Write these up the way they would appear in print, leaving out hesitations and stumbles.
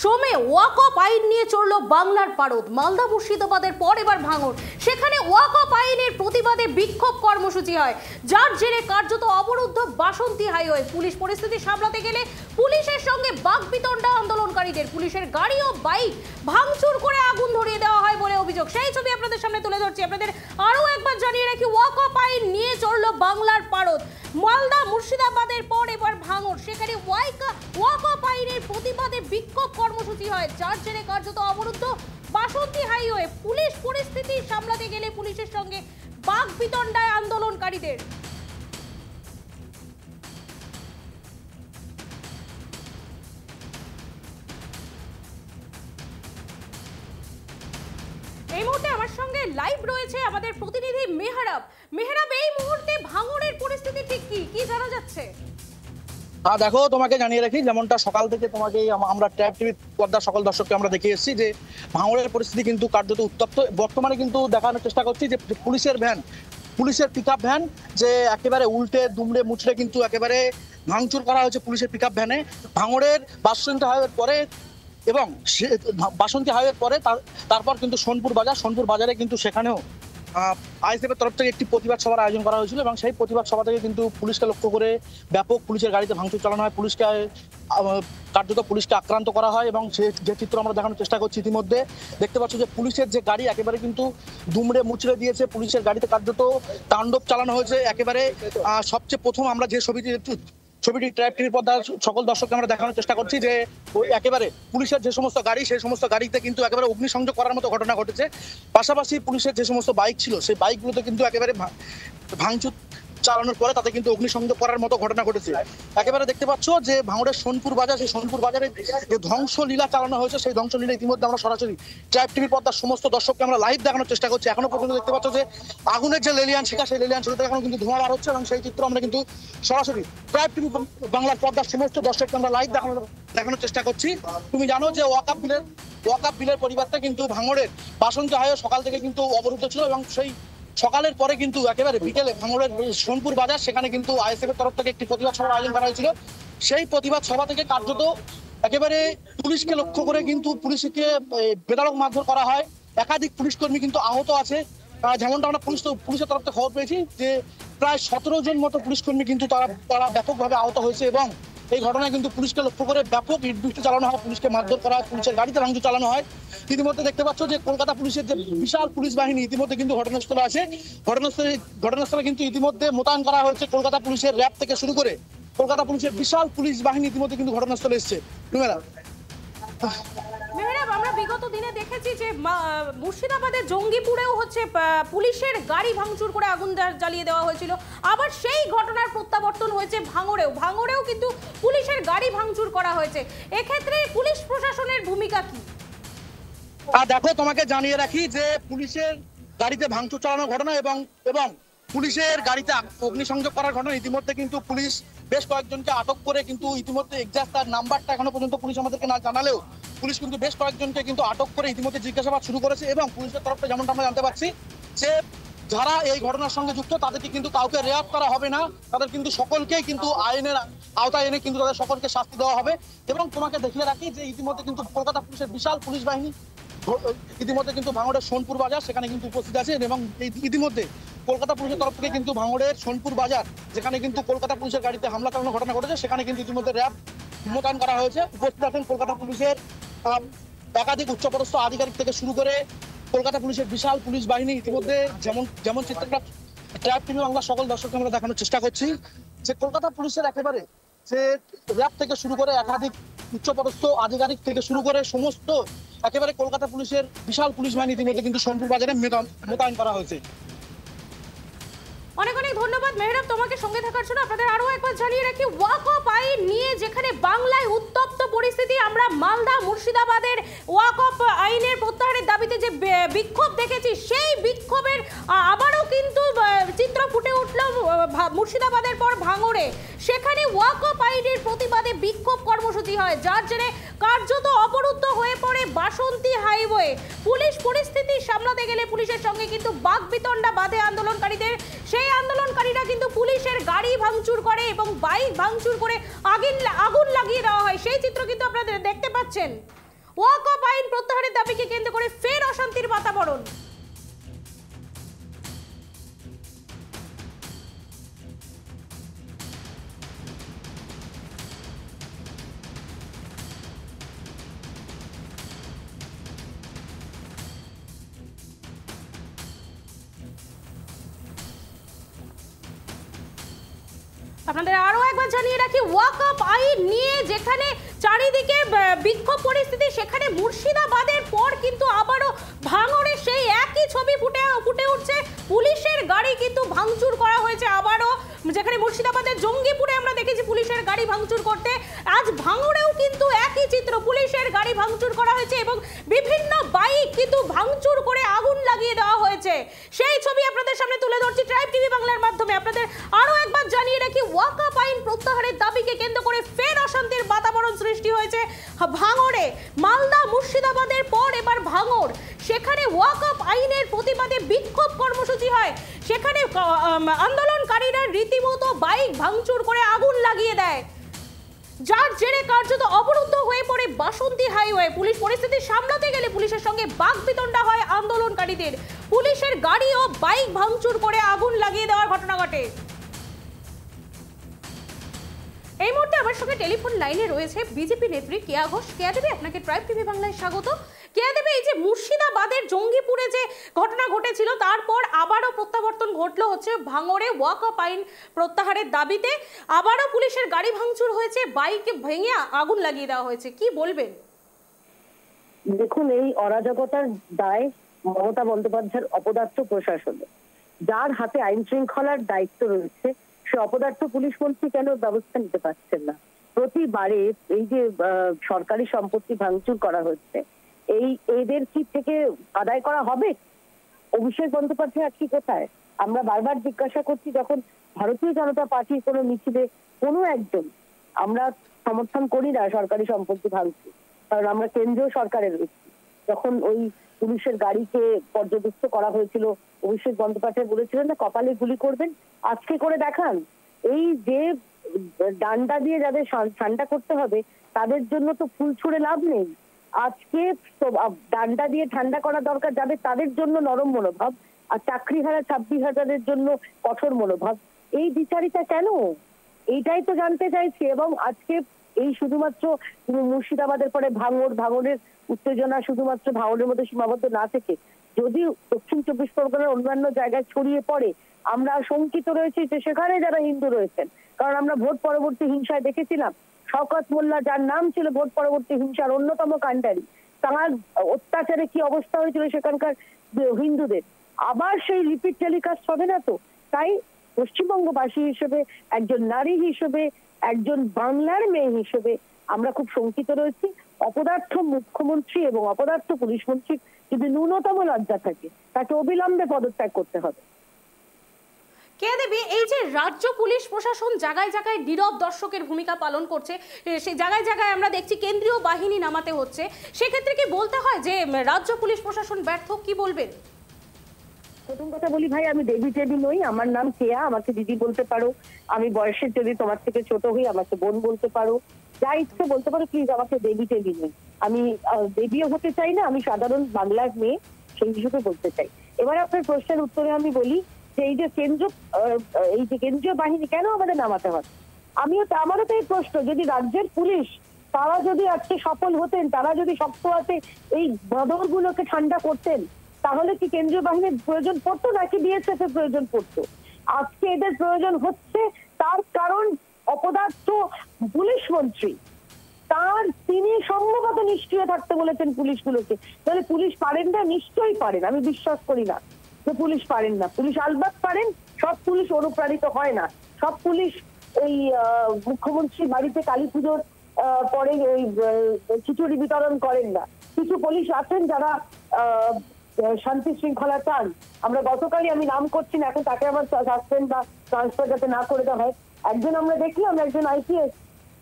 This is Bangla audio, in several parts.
সোমে ওয়াকফ আইন নিয়ে চলল বাংলার পারদ। মালদা মুর্শিদাবাদের পর এবার ভাঙড়। সেখানে ওয়াকফ আইনের প্রতিবাদে বিক্ষোভ কর্মসূচি হয়, যার জেরে কার্যত অবরুদ্ধ বাসন্তী হাইওয়ে। পুলিশ পরিস্থিতি সামলাতে গেলে পুলিশের সঙ্গে বাকবিতণ্ডা আন্দোলনকারীদের। পুলিশের গাড়ি ও বাইক ভাঙচুর করে আগুন ধরিয়ে দেওয়া হয় বলে অভিযোগ। সেই ছবি আপনাদের সামনে তুলে ধরছি। আপনাদের আরো একবার জানিয়ে রাখি, ওয়াকফ আইন নিয়ে চলল বাংলার পারদ। মালদা মুর্শিদাবাদের পর এবার ভাঙড়। সেখানে ওয়াকফ আইনের প্রতিবাদে বিক্ষোভ কর্মসূচি হয়, যার জেরে কার্যত অবরুদ্ধ বাসন্তী হাইওয়ে। পুলিশ পরিস্থিতি সামলাতে গেলে পুলিশের সঙ্গে বাকবিতণ্ডায় আন্দোলনকারীদের। এই মুহূর্তে আমার সঙ্গে লাইভ রয়েছে আমাদের প্রতিনিধি মেহরাব। মেহরাব, এই মুহূর্তে ভাঙড়ের পরিস্থিতি ঠিক কি জানা যাচ্ছে? দেখো, তোমাকে জানিয়ে রাখি, যেমনটা সকাল থেকে তোমাকে আমরা ট্র্যাপ টিভি পর্দার সকল দর্শককে আমরা দেখিয়ে এসেছি যে ভাঙড়ের পরিস্থিতি কিন্তু কার্যত উত্তপ্ত। বর্তমানে কিন্তু দেখানোর চেষ্টা করছি যে পুলিশের ভ্যান, পুলিশের পিকআপ ভ্যান যে একেবারে উল্টে দুমড়ে মুচড়ে কিন্তু একেবারে ভাঙচুর করা হয়েছে পুলিশের পিকআপ ভ্যানে। ভাঙড়ের বাসন্তী হাইওয়ের পরে এবং বাসন্তী হাইওয়ের পরে তারপর কিন্তু সোনপুর বাজারে কিন্তু সেখানেও আইএসএফের তরফ থেকে একটি প্রতিবাদ সভার আয়োজন করা হয়েছিল এবং সেই প্রতিবাদ সভা থেকে কিন্তু পুলিশকে লক্ষ্য করে ব্যাপক পুলিশের গাড়িতে ভাঙচুর চালানো হয়। পুলিশকে আক্রান্ত করা হয় এবং যে চিত্র আমরা দেখানোর চেষ্টা করছি, ইতিমধ্যে দেখতে পাচ্ছ যে পুলিশের যে গাড়ি একেবারে কিন্তু দুমড়ে মুচড়ে দিয়েছে। পুলিশের গাড়িতে কার্যত তাণ্ডব চালানো হয়েছে। একেবারে সবচেয়ে প্রথম আমরা যে ছবিটি ট্র্যাপ টিভির পর্দার সকল দর্শককে আমরা দেখানোর চেষ্টা করছি যে একেবারে পুলিশের যে সমস্ত গাড়ি, সেই সমস্ত গাড়িতে কিন্তু একেবারে অগ্নিসংযোগ করার মতো ঘটনা ঘটেছে। পাশাপাশি পুলিশের যে সমস্ত বাইক ছিল, সেই বাইকগুলোতে কিন্তু একেবারে ভাঙচুর চালানোর পরে তাতে কিন্তু অগ্নিসংযোগ করার মতো ঘটনা ঘটেছে। একেবারে দেখতে পাচ্ছ যে ভাঙড়ের সোনপুর বাজার, সেই সোনপুর বাজারে যে ধ্বংসলীলা চালানো হয়েছে, সেই ধ্বংসলীলা ইতিমধ্যে আমরা সরাসরি ট্র্যাপ টিভির পর্দার সমস্ত দর্শককে আমরা লাইভ দেখানোর চেষ্টা করছি। এখনো পর্যন্ত দেখতে পাচ্ছ যে আগুনের যে লেলিয়ান শিখা, সেই লেলিয়ান শিখা থেকে এখন কিন্তু ধোঁয়া বার হচ্ছে এবং সেই চিত্র আমরা কিন্তু সরাসরি ট্র্যাপ টিভি বাংলার পর্দার সমস্ত দর্শককে আমরা লাইভ দেখানোর চেষ্টা করছি। তুমি জানো যে ওয়াকফ বিলের পরিবর্তে কিন্তু ভাঙড়ের বাসন্তী হাইওয়ে সকাল থেকে কিন্তু অবরুদ্ধ ছিল এবং সেই সকালের পরে কিন্তু একেবারে বিকেলে ভাঙড়ের সোনপুর বাজার, সেখানে কিন্তু আইএসএফ এর তরফ থেকে একটি প্রতিবাদ সভার আয়োজন করা হয়েছিল। সেই প্রতিবাদ সভা থেকে কার্যত একেবারে পুলিশকে লক্ষ্য করে কিন্তু পুলিশকে বেধড়ক মারধর করা হয়। একাধিক পুলিশ কর্মী কিন্তু আহত আছে। যেমনটা আমরা পুলিশের তরফ থেকে খবর পেয়েছি যে প্রায় 17 জন মতো পুলিশ কর্মী কিন্তু তারা ব্যাপকভাবে আহত হয়েছে এবং এই ঘটনায় কিন্তু পুলিশকে লক্ষ্য করে ব্যাপক ইটবৃষ্টি চালানো হয়, পুলিশকে মারধর করা হয়, পুলিশের গাড়িতে ভাঙচুর চালানো হয়। ইতিমধ্যে দেখতে পাচ্ছ যে কলকাতা পুলিশের যে বিশাল পুলিশ বাহিনী ইতিমধ্যে কিন্তু ঘটনাস্থলে আছে। ঘটনাস্থলে কিন্তু ইতিমধ্যে মোতায়েন করা হয়েছে কলকাতা পুলিশের র্যাব থেকে শুরু করে কলকাতা পুলিশের বিশাল পুলিশ বাহিনী ইতিমধ্যে কিন্তু ঘটনাস্থলে এসছে। মেহরাব, আমরা বিগত দিনে দেখেছি যে মুর্শিদাবাদের জঙ্গিপুরেও হচ্ছে পুলিশের গাড়ি ভাঙচুর করে আগুন জ্বালিয়ে দেওয়া হয়েছিল। আবার সেই ঘটনার প্রত্যাবর্তন হয়েছে ভাঙড়েও কিন্তু পুলিশের গাড়ি ভাঙচুর করা হয়েছে। এক্ষেত্রে পুলিশ প্রশাসনের ভূমিকা কি? দেখো, তোমাকে জানিয়ে রাখি যে পুলিশের গাড়িতে ভাঙচুর চালানোর ঘটনা এবং পুলিশের গাড়িতে অগ্নিসংযোগ করার ঘটনা ইতিমধ্যে কিন্তু পুলিশ বেশ কয়েকজনকে আটক করে কিন্তু ইতিমধ্যে এক্সাক্ট তার নাম্বারটা এখনো পর্যন্ত পুলিশ আমাদেরকে না জানালেও পুলিশ কিন্তু বেশ কয়েকজনকে কিন্তু আটক করে ইতিমধ্যে জিজ্ঞাসাবাদ শুরু করেছে এবং পুলিশের তরফ থেকে যেমনটা আমরা জানতে পারছি যে যারা এই ঘটনার সঙ্গে যুক্ত তাদেরকে কিন্তু কাউকে রেয়াত করা হবে না, তাদের কিন্তু সকলকেই কিন্তু আইনের আওতায় এনে কিন্তু তাদের সকলকে শাস্তি দেওয়া হবে। এবং তোমাকে দেখিয়ে রাখি যে ইতিমধ্যে কিন্তু কলকাতা পুলিশের বিশাল পুলিশ বাহিনী ইতিমধ্যে কিন্তু ভাঙড়ের সোনপুর বাজার সেখানে কিন্তু উপস্থিত আছে এবং ইতিমধ্যে কলকাতা পুলিশের তরফ থেকে কিন্তু ভাঙড়ের সোনপুর বাজার, যেখানে কিন্তু কলকাতা পুলিশের গাড়িতে হামলা চালানোর ঘটনা ঘটেছে, সেখানে কিন্তু ইতিমধ্যে র্যাব মোতায়েন করা হয়েছে। উপস্থিত আছেন কলকাতা পুলিশের একাধিক উচ্চপদস্থ আধিকারিক থেকে শুরু করে কলকাতা পুলিশের বিশাল পুলিশ বাহিনী। ইতিমধ্যে যেমন চিত্রটা ট্র্যাপ টিভি বাংলা সকল দর্শককে আমরা দেখানোর চেষ্টা করছি যে কলকাতা পুলিশের একেবারে যে র্যাব থেকে শুরু করে একাধিক উচ্চপদস্থ আধিকারিক থেকে শুরু করে সমস্ত একেবারে কলকাতা পুলিশের বিশাল পুলিশ বাহিনী ইতিমধ্যে কিন্তু সোনপুর বাজারে মোতায়েন করা হয়েছে। অনেক ধন্যবাদ মেহরাব তোমাকে সঙ্গে থাকার জন্য। আপনাদের আরো একবার জানিয়ে রাখি, ওয়াকফ আইন নিয়ে যেখানে বাংলায় উত্তপ্ত পরিস্থিতি, আমরা মালদা মুর্শিদাবাদের ওয়াকফ আইনের প্রত্যাহারের দাবিতে যে বিক্ষোভ দেখেছি, সেই বিক্ষোভের আবারও কিন্তু চিত্র ফুটে উঠল মুর্শিদাবাদের পর ভাঙড়ে। সেখানে ওয়াকফ আইনের প্রতিবাদে বিক্ষোভ কর্মসূচি হয়, যার জেরে কার্যত অবরুদ্ধ হয়ে পড়ে বাসন্তী হাইওয়ে। পুলিশ পরিস্থিতি সামলাতে গেলে পুলিশের সঙ্গে কিন্তু বাকবিতণ্ডা বাধে আন্দোলনকারীদের। সেই আন্দোলনকারীরা কিন্তু পুলিশের গাড়ি ভাঙচুর করে এবং বাইক ভাঙচুর করে আগুন লাগিয়ে দেওয়া হয়। সেই চিত্র কিন্তু আপনারা দেখতে পাচ্ছেন। ওয়াকফ আইন প্রত্যাহারের দাবিকে কেন্দ্র করে ফের অশান্তির বাতাবরণ। আপনাদের আরো একবার জানিয়ে রাখি, ওয়াকফ আইন নিয়ে যেখানে চারিদিকে বিক্ষোভ পরিস্থিতি, সেখানে মুর্শিদাবাদের পর কিন্তু আবারও ভাঙড়ে সেই একই ছবি ফুটে উঠছে। পুলিশের গাড়ি কিন্তু ভাঙচুর করা হয়েছে আবারও, যেখানে মুর্শিদাবাদের জঙ্গিপুরে আমরা দেখেছি পুলিশের গাড়ি ভাঙচুর করতে, আজ ভাঙড়েও কিন্তু একই চিত্র, পুলিশের গাড়ি ভাঙচুর করা হয়েছে এবং বিভিন্ন বাইক কিন্তু ভাঙচুর করে আগুন লাগিয়ে দেওয়া হয়েছে। সেই ছবি আপনাদের সামনে তুলে ধরছি ট্রাইব টিভি বাংলার মাধ্যমে। আপনাদের আরো একবার জানিয়ে রাখি, ওয়াকফ আইন প্রত্যাহারের দাবিকে কেন্দ্র করে ফের অশান্তির বাতাবরণ সৃষ্টি হয়েছে ভাঙড়ে। মালদা মুর্শিদাবাদের পর এবার ভাঙড়, সেখানে ওয়াকফ আইনের প্রতিবাদে বিক্ষোভ কর্মসূচি হয়। সেখানে আন্দোলনকারীরা রীতিমতো বাইক ভাঙচুর করে আগুন লাগিয়ে দেয়, যার জেরে কার্যত অবরুদ্ধ হয়ে পড়ে বাসন্তী হাইওয়ে। পুলিশ পরিস্থিতি সামলাতে গেলে পুলিশের সঙ্গে বাকবিতণ্ডা হয় আন্দোলনকারীদের। পুলিশের গাড়ি ও বাইক ভাঙচুর করে আগুন লাগিয়ে দেওয়ার ঘটনা ঘটে। এই মুহূর্তে আমার সঙ্গে টেলিফোন লাইনে রয়েছে বিজেপি নেত্রী কেয়া ঘোষ। কেয়া দেবী, আপনাকে ট্রাইব টিভি বাংলায় স্বাগত। কেয়া দেবী, এই যে মুর্শিদাবাদের জঙ্গিপুরে যে ঘটনা ঘটেছিল, তারপর আবারও প্রত্যাবর্তন ঘটলো হচ্ছে ভাঙড়ে ওয়াকফ আইন প্রত্যাহারের দাবিতে আবারও পুলিশের গাড়ি ভাঙচুর হয়েছে, বাইক ভেঙে আগুন লাগিয়ে দেওয়া হয়েছে, কি বলবেন? দেখুন, এই অরাজকতার দায় মমতা বন্দ্যোপাধ্যায়ের অপদার্থ প্রশাসনে, যার হাতে আইন শৃঙ্খলার দায়িত্ব রয়েছে, সে অপদার্থ পুলিশ মন্ত্রী কেন ব্যবস্থা নিতে পারছেন না? প্রতিবারে এই যে সরকারি সম্পত্তি ভাঙচুর করা হচ্ছে, এদের কি থেকে আদায় করা হবে? অভিষেক বন্দ্যোপাধ্যায় আজকে কোথায়? আমরা বারবার জিজ্ঞাসা করছি, যখন ভারতীয় জনতা পার্টির কোনো মিছিলে কোনো একজন, আমরা সমর্থন করি না সরকারি সম্পত্তি ভাঙচুর, কারণ আমরা কেন্দ্রীয় সরকারে রয়েছি। যখন ওই পুলিশের গাড়িকে পর্যবেক্ষণ করা হয়েছিল, অভিষেক বন্দ্যোপাধ্যায় বলেছিলেন না কপালে গুলি করবেন, আজকে করে দেখান। এই যে ডান্ডা দিয়ে যাদের ঠান্ডা করতে হবে, তাদের জন্য তো ফুল ছুঁড়ে লাভ নেই। আজকে ডান্ডা দিয়ে ঠান্ডা করা দরকার যাদের, তাদের জন্য নরম মনোভাব, আর চাকরিহারা 26,000-এর জন্য কঠোর মনোভাব। এই বিচারিতা কেন? এইটাই তো জানতে চাইছি। এবং আজকে এই শুধুমাত্র মুর্শিদাবাদের পরে ভাঙড়ের উত্তেজনা শুধুমাত্র ভাঙড়ের মধ্যে সীমাবদ্ধ না থেকে যদি দক্ষিণ 24 পরগনার অন্যান্য জায়গায় ছড়িয়ে পড়ে, আমরা শঙ্কিত রয়েছি যে সেখানে যারা হিন্দু রয়েছেন, কারণ আমরা ভোট পরবর্তী হিংসায় দেখেছিলাম শওকত মোল্লা, যার নাম ছিল ভোট পরবর্তী হিংসার অন্যতম কাণ্ডারি, তার অত্যাচারে কি অবস্থা হয়েছিল সেখানকার হিন্দুদের। আবার সেই রিপিট টেলিকাস্ট হবে না তো? তাই পশ্চিমবঙ্গবাসী হিসেবে, একজন নারী হিসেবে, একজন বাংলার মেয়ে হিসেবে আমরা খুব শঙ্কিত রয়েছি। অপদার্থ মুখ্যমন্ত্রী এবং অপদার্থ পুলিশ মন্ত্রী যদি ন্যূনতম লজ্জা থাকে, তাকে অবিলম্বে পদত্যাগ করতে হবে। কে দেবী, এই যে রাজ্য পুলিশ প্রশাসন জায়গায় জায়গায় নীরব দর্শকের ভূমিকা পালন করছে, সেই জায়গায় জায়গায় আমরা দেখছি কেন্দ্রীয় বাহিনী নামাতে হচ্ছে, সেক্ষেত্রে কি বলতে হয় যে রাজ্য পুলিশ প্রশাসন ব্যর্থ? কি বলবেন? প্রথম কথা বলি ভাই, আমি দেবী টেবি নই, আমার নাম কেয়া, আমাকে দিদি বলতে পারো। আমি বয়সের যদি তোমার থেকে ছোট হই, আমাকে বোন বলতে পারো, যা ইচ্ছে বলতে পারো, প্লিজ আমাকে দেবী টেবি নই। আমি দেবীও হতে চাই না, আমি সাধারণ বাংলার মেয়ে সেই হিসেবে বলতে চাই। এবার আপনার প্রশ্নের উত্তরে আমি বলি যে এই যে কেন্দ্রীয় বাহিনী কেন আমাদের নামাতে হয়, আমারও তো এই প্রশ্ন। যদি রাজ্যের পুলিশ তারা যদি আজকে সফল হতেন, তারা যদি শক্ত হাতে এই বদরগুলোকে ঠান্ডা করতেন, তাহলে কি কেন্দ্রীয় বাহিনীর প্রয়োজন পড়তো নাকি বিএসএফ এর প্রয়োজন পড়তো? আজকে এদের প্রয়োজন হচ্ছে, তার কারণ অপদার্থ পুলিশ মন্ত্রী, তিনি সম্ভবত নিষ্ক্রিয় থাকতে বলেছেন পুলিশগুলোকে। তাহলে পুলিশ পারেন না? নিশ্চয়ই পারেন, আমি বিশ্বাস করি না যে পুলিশ পারেন না। পুলিশ আলবাত পারেন, সব পুলিশ অনুপ্রাণিত হয় না, সব পুলিশ ওই মুখ্যমন্ত্রী বাড়িতে কালী পুজোর পরে ওই খিচুড়ি বিতরণ করেন না। কিছু পুলিশ আছেন যারা শান্তি শৃঙ্খলা চান। আমরা গতকালই, আমি নাম করছি না এখন, তাকে আমার সাসপেন্ড বা ট্রান্সফার যাতে না করে দেওয়া হয়, একজন আমরা দেখলাম, একজন আইপিএস,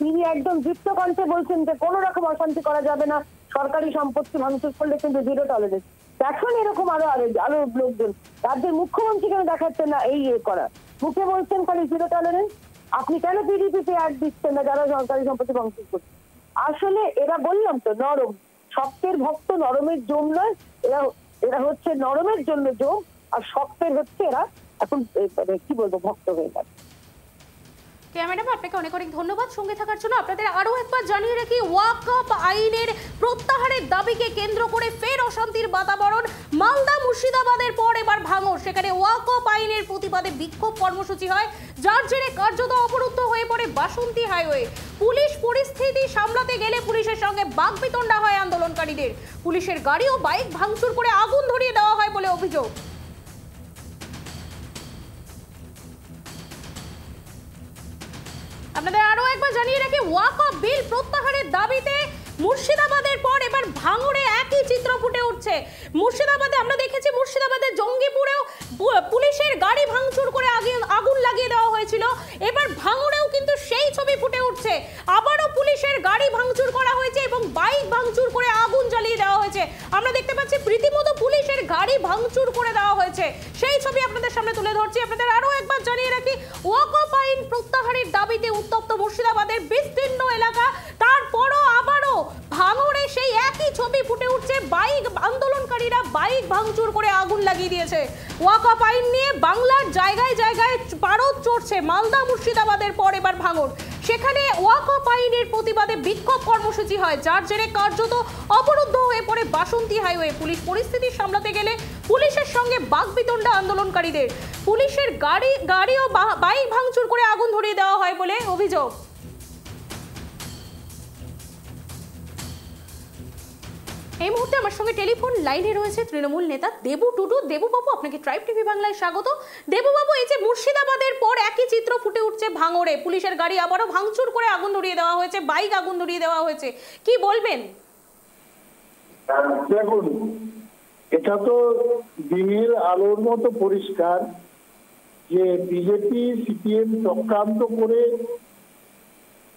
তিনি একদম দীপ্ত কণ্ঠে বলছেন যে কোনো রকম অশান্তি করা যাবে না, সরকারি সম্পত্তি ভাঙচুর করলে কিন্তু জিরো টলারেন্স। দেখুন এরকম আরো লোকজন, রাজ্যের মুখ্যমন্ত্রী কেন দেখাচ্ছেন না এই করা? মুখে বলছেন খালি জিরো টলারেন্স। আপনি কেন পিডিপিতে অ্যাড দিচ্ছেন না যারা সরকারি সম্পত্তি ভাঙচুর করছে? আসলে এরা, বললাম তো, নরম শক্তের ভক্ত নরমের জম নয়, এরা এরা হচ্ছে নরমের জন্য জম, আর শক্তের হচ্ছে এরা এখন মানে কি বলবো ভক্ত হয়ে গেছে। ম্যাডাম আপনাকে অনেক অনেক ধন্যবাদ সঙ্গে থাকার জন্য। আপনাদের আরো একবার জানিয়ে রাখি, ওয়াকফ আইনের প্রত্যাহারের দাবিকে কেন্দ্র করে ফের অশান্তির বাতাবরণ। মালদা মুর্শিদাবাদের পর এবার ভাঙড়, সেখানে ওয়াকফ আইনের প্রতিবাদে বিক্ষোভ কর্মসূচি হয়, যার জেরে কার্যত অবরুদ্ধ হয়ে পড়ে বাসন্তী হাইওয়ে। পুলিশ পরিস্থিতি সামলাতে গেলে পুলিশের সঙ্গে বাকবিতণ্ডা হয় আন্দোলনকারীদের। পুলিশের গাড়ি ও বাইক ভাঙচুর করে আগুন ধরিয়ে দেওয়া হয় বলে অভিযোগ। আপনাদের আরো একবার জানিয়ে রাখি, ওয়াকফ বিল প্রত্যাহারের দাবিতে মুর্শিদাবাদের পর এবার ভাঙড়ে একই চিত্র ফুটে উঠছে। মুর্শিদাবাদে আমরা দেখেছি, মুর্শিদাবাদের জঙ্গিপুরেও পুলিশের গাড়ি ভাঙচুর করে আগুন লাগিয়ে দেওয়া হয়েছিল। এবার ভাঙড়েও কিন্তু সেই ছবি ফুটে উঠছে, আবারও পুলিশের গাড়ি ভাঙচুর করা হয়েছে এবং বাইক ভাঙচুর করে আগুন জ্বালিয়ে দেওয়া হয়েছে। আমরা দেখতে পাচ্ছি রীতিমতো পুলিশের গাড়ি ভাঙচুর করে দেওয়া হয়েছে, সেই ছবি আপনাদের সামনে তুলে ধরছি। আপনাদের আরো একবার জানিয়ে রাখি, ওয়াকফ আইন প্রত্যাহারের দাবিতে উত্তপ্ত মুর্শিদাবাদের বিস্তীর্ণ এলাকা, তারপরও আবারও ভাঙড়ে সেই একই ছবি ফুটে উঠছে। বাইক আন্দোলনকারীরা বাইক ভাঙচুর করে আগুন লাগিয়ে দিয়েছে। ওয়াকফ আইন নিয়ে বাংলার জায়গায় জায়গায় পারদ চড়ছে। মালদা মুর্শিদাবাদের পর এবার ভাঙড়, সেখানে ওয়াকফ আইনের প্রতিবাদে বিক্ষোভ কর্মসূচি হয়, যার জেরে কার্যত অবরুদ্ধ হয়ে পড়ে বাসন্তী হাইওয়ে। পুলিশ পরিস্থিতি সামলাতে গেলে পুলিশের সঙ্গে বাকবিতণ্ডা আন্দোলনকারীদের। পুলিশের গাড়ি ও বাইক ভাঙচুর করে আগুন ধরিয়ে দেওয়া হয় বলে অভিযোগ। এই মুহূর্তে আমার সঙ্গে টেলিফোন লাইনে রয়েছে তৃণমূল নেতা দেবু টুডু। দেবুবাবু, আপনাকে ট্রাইব টিভি বাংলায় স্বাগত। দেবুবাবু, এই যে মুর্শিদাবাদের পর একই চিত্র ফুটে উঠছে ভাঙড়ে, পুলিশের গাড়ি আবারও ভাঙচুর করে আগুন ধরিয়ে দেওয়া হয়েছে, বাইক আগুন ধরিয়ে দেওয়া হয়েছে, কি বলবেন? দেখুন, এটা তো দিনের আলোর মতো পরিষ্কার যে বিজেপি সিপিএম চক্রান্ত করে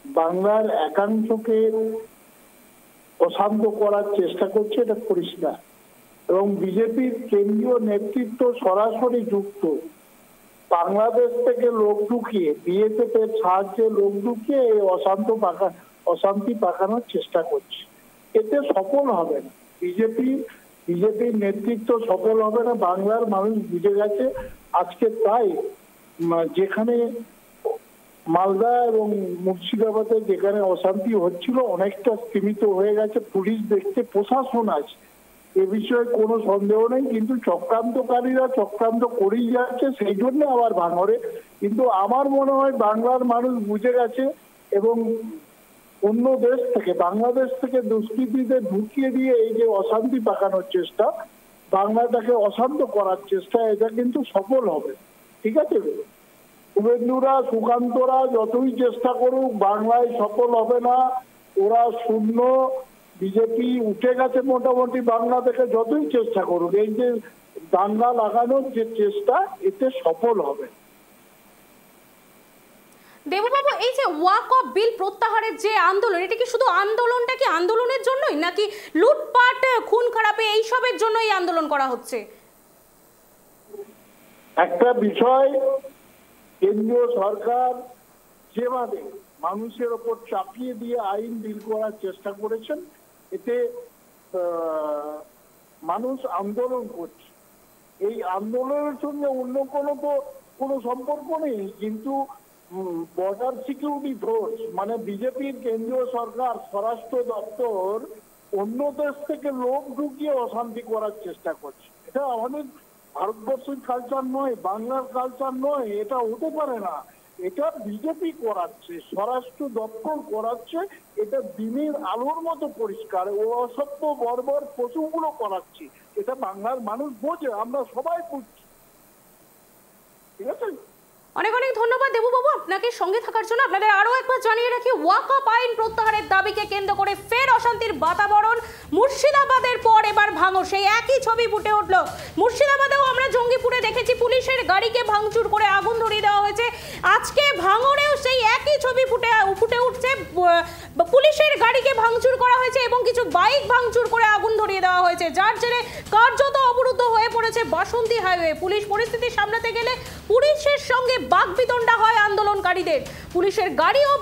বাংলার একাংশকে অশান্ত করার চেষ্টা করছে, এটা পরিষ্কার। এবং বিজেপির কেন্দ্রীয় নেতৃত্ব সরাসরি যুক্ত, বাংলাদেশ থেকে লোক ঢুকিয়ে, বিএসএফ এর সাহায্যে লোক ঢুকিয়ে এই অশান্তি পাকানোর চেষ্টা করছে। এতে সফল হবে না বিজেপির নেতৃত্ব, সফল হবে না। বাংলার মানুষ বুঝে গেছে আজকে। তাই যেখানে মালদা এবং মুর্শিদাবাদে যেখানে অশান্তি হচ্ছিল অনেকটা সীমিত হয়ে গেছে, পুলিশ দেখতে, প্রশাসন আছে, এ বিষয়ে কোনো সন্দেহ নেই। কিন্তু চক্রান্তকারীরা চক্রান্ত করেই যাচ্ছে, সেই জন্য আবার ভাঙড়ে। কিন্তু আমার মনে হয় বাংলার মানুষ বুঝে গেছে এবং অন্য দেশ থেকে, বাংলাদেশ থেকে দুষ্কৃতীদের ঢুকিয়ে দিয়ে এই যে অশান্তি পাকানোর চেষ্টা, বাংলাটাকে অশান্ত করার চেষ্টা, এটা কিন্তু সফল হবে। ঠিক আছে, শুভেন্দুরা সুকান্তরা যতই চেষ্টা করুক বাংলায় সফল হবে না। ওরা শূন্য, বিজেপি উঠে গেছে মোটামুটি বাংলা থেকে, যতই চেষ্টা করুক এই যে দাঙ্গা লাগানোর যে চেষ্টা, এতে সফল হবে। দেববাবু, এই যে ওয়াকফ বিল প্রত্যাহারের যে আন্দোলন, এটা কি শুধু আন্দোলনটা কি আন্দোলনের জন্যই, নাকি লুটপাট খুন খারাপে এইসবের জন্য এই আন্দোলন করা হচ্ছে? একটা বিষয়, কেন্দ্রীয় সরকার যেভাবে মানুষের ওপর চাপিয়ে দিয়ে আইন বিল করার চেষ্টা করেছেন, এতে মানুষ আন্দোলন করছে। এই আন্দোলনের সঙ্গে অন্য কোনো সম্পর্ক নেই। কিন্তু বর্ডার সিকিউরিটি ফোর্স মানে বিজেপির কেন্দ্রীয় সরকার, স্বরাষ্ট্র দপ্তর অন্য দেশ থেকে লোক ঢুকিয়ে অশান্তি করার চেষ্টা করছে। এটা আমাদের ভারতবর্ষের কালচার নয়, বাংলার কালচার নয়, এটা হতে পারে না। এটা বিজেপি করাচ্ছে, স্বরাষ্ট্র দপ্তর করাচ্ছে, এটা দিনের আলোর মতো পরিষ্কার। ও অসভ্য বর্বর পশুগুলো করাচ্ছে, এটা বাংলার মানুষ বোঝে, আমরা সবাই বুঝছি। ঠিক আছে, অনেক অনেক ধন্যবাদ দেবুবাবু আপনাকে সঙ্গে থাকার জন্য। আপনাদের আরো একবার জানিয়ে রাখি, ওয়াকফ আইন প্রত্যাহারের দাবিকে কেন্দ্র করে ফের অশান্তির বাতাবরণ। মুর্শিদাবাদের পর এবার ভাঙড়, সেই একই ছবি ফুটে উঠল। মুর্শিদাবাদেও আমরা জঙ্গিপুরে দেখেছি পুলিশের গাড়িকে ভাঙচুর করে আগুন ধরিয়ে দেওয়া হয়েছে। আজকে ভাঙড়েও সেই একই ছবি ফুটে উঠছে, পুলিশের গাড়িকে ভাঙচুর করা হয়েছে এবং কিছু বাইক ভাঙচুর করে আগুন ধরিয়ে দেওয়া হয়েছে, যার জেরে কার্যত অবরুদ্ধ হয়ে পড়েছে বাসন্তী হাইওয়ে। পুলিশ পরিস্থিতি সামলাতে গেলে পুলিশের সঙ্গে বাকবিতণ্ডা হয় আন্দোলনকারীদের। পুলিশের গাড়ি ও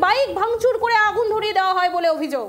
বাইক ভাঙচুর করে আগুন ধরিয়ে দেওয়া হয় বলে অভিযোগ।